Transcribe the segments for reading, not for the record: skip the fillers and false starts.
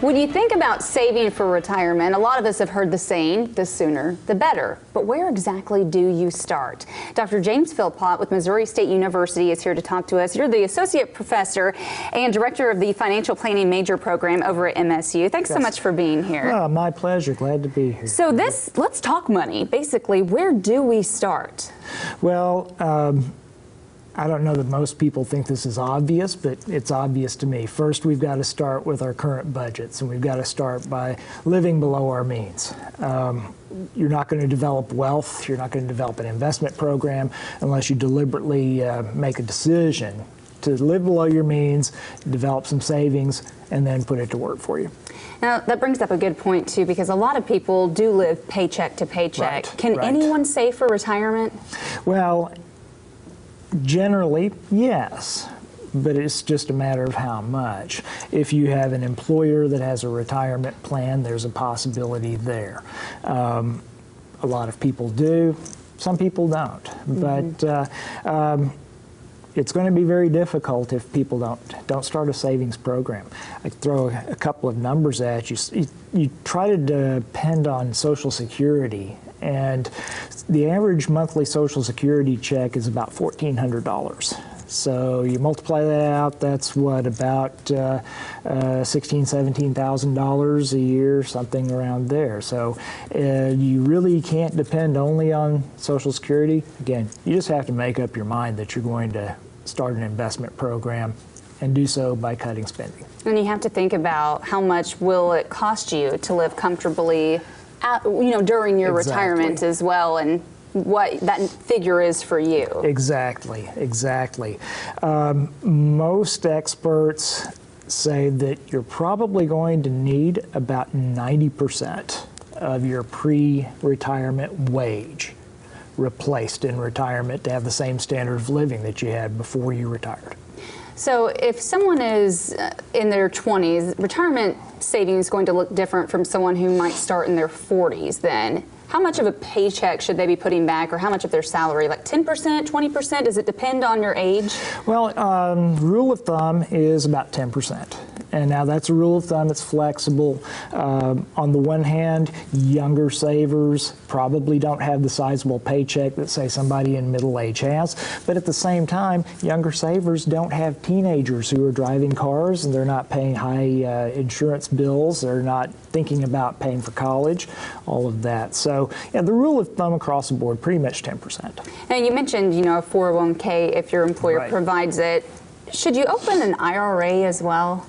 When you think about saving for retirement, a lot of us have heard the saying, the sooner the better. But where exactly do you start? Dr. James Philpott with Missouri State University is here to talk to us. You're the Associate Professor and Director of the Financial Planning Major Program over at MSU. Thanks so much for being here. Oh, my pleasure. Glad to be here. So let's talk money. Basically, where do we start? Well, I don't know that most people think this is obvious, but it's obvious to me. First, we've got to start with our current budgets, and we've got to start by living below our means. You're not going to develop wealth, you're not going to develop an investment program unless you deliberately make a decision to live below your means, develop some savings, and then put it to work for you. Now, that brings up a good point, too, because a lot of people do live paycheck to paycheck. Right, Can right. anyone save for retirement? Well, generally, yes, but it's just a matter of how much. If you have an employer that has a retirement plan, there's a possibility there. A lot of people do, some people don't, but it's going to be very difficult if people don't start a savings program. I throw a couple of numbers at you. You try to depend on Social Security, and the average monthly Social Security check is about $1,400. So you multiply that out, that's what, about $16,000, $17,000 a year, something around there. So you really can't depend only on Social Security. Again, you just have to make up your mind that you're going to start an investment program and do so by cutting spending. And you have to think about how much will it cost you to live comfortably during your retirement as well, and what that figure is for you. Exactly. Most experts say that you're probably going to need about 90% of your pre-retirement wage replaced in retirement to have the same standard of living that you had before you retired. So if someone is in their 20s, retirement savings is going to look different from someone who might start in their 40s then. How much of a paycheck should they be putting back, or how much of their salary? Like 10%, 20%? Does it depend on your age? Well, rule of thumb is about 10%. And now that's a rule of thumb, it's flexible. On the one hand, younger savers probably don't have the sizable paycheck that, say, somebody in middle age has. But at the same time, younger savers don't have teenagers who are driving cars, and they're not paying high insurance bills, they're not thinking about paying for college, all of that. So yeah, the rule of thumb across the board, pretty much 10%. Now you mentioned, a 401k if your employer provides it. Should you open an IRA as well?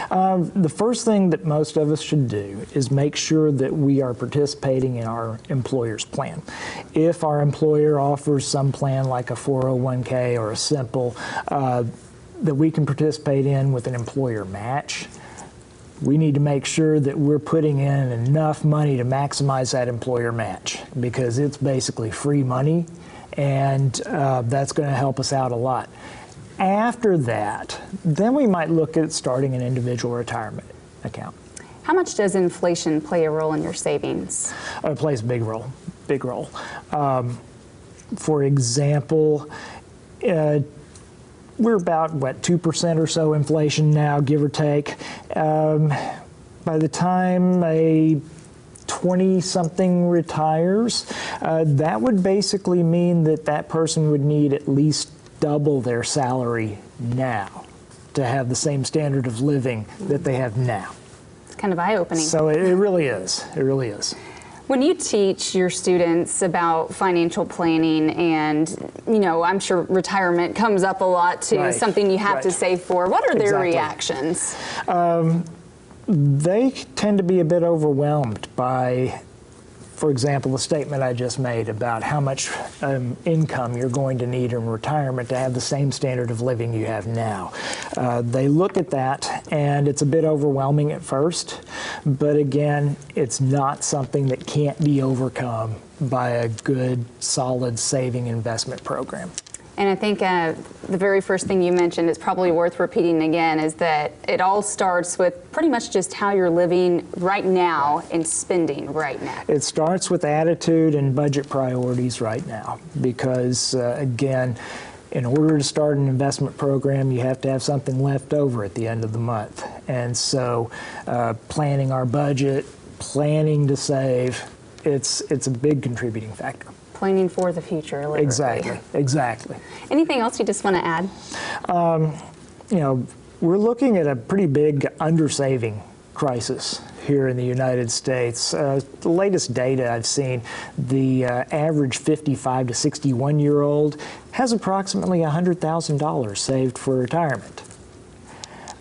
The first thing that most of us should do is make sure that we are participating in our employer's plan. If our employer offers some plan like a 401k or a simple that we can participate in with an employer match, we need to make sure that we're putting in enough money to maximize that employer match, because it's basically free money, and that's going to help us out a lot. After that, then we might look at starting an individual retirement account. How much does inflation play a role in your savings? It plays a big role, for example, we're about, 2% or so inflation now, give or take. By the time a 20-something retires, that would basically mean that person would need at least double their salary now to have the same standard of living that they have now. It's kind of eye-opening. So it really is. It really is. When you teach your students about financial planning, and I'm sure retirement comes up a lot too, something you have to save for, what are their reactions? They tend to be a bit overwhelmed by, for example, the statement I just made about how much income you're going to need in retirement to have the same standard of living you have now. They look at that, and it's a bit overwhelming at first, but again, it's not something that can't be overcome by a good, solid saving investment program. And I think the very first thing you mentioned is probably worth repeating again, is that it all starts with pretty much just how you're living right now and spending right now. It starts with attitude and budget priorities right now, because again, in order to start an investment program, you have to have something left over at the end of the month. And so planning our budget, planning to save, it's a big contributing factor. Planning for the future, literally. Exactly. Anything else you just want to add? You know, we're looking at a pretty big undersaving crisis here in the United States. The latest data I've seen, the average 55 to 61-year-old has approximately $100,000 saved for retirement.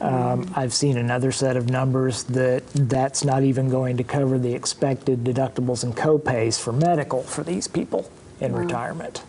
I've seen another set of numbers that's not even going to cover the expected deductibles and copays for medical for these people in retirement.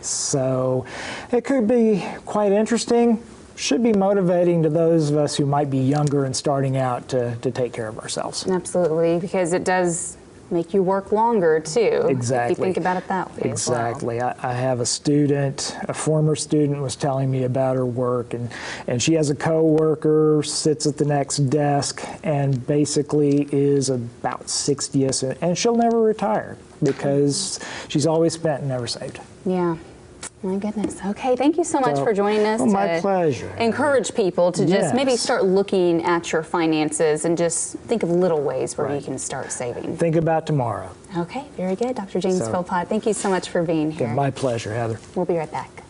So it could be quite interesting. Should be motivating to those of us who might be younger and starting out to take care of ourselves. Absolutely, because it does make you work longer too. Exactly. If you think about it that way. Exactly. As well. I have a student, a former student was telling me about her work, and she has a coworker, sits at the next desk, and basically is about 60, and she'll never retire because she's always spent and never saved. Yeah. My goodness. Okay, thank you so much for joining us. My pleasure. Encourage people to just maybe Yes. start looking at your finances and just think of little ways where you can start saving. Think about tomorrow. Okay, very good. Dr. James So- Philpott, thank you so much for being here. My pleasure, Heather. We'll be right back.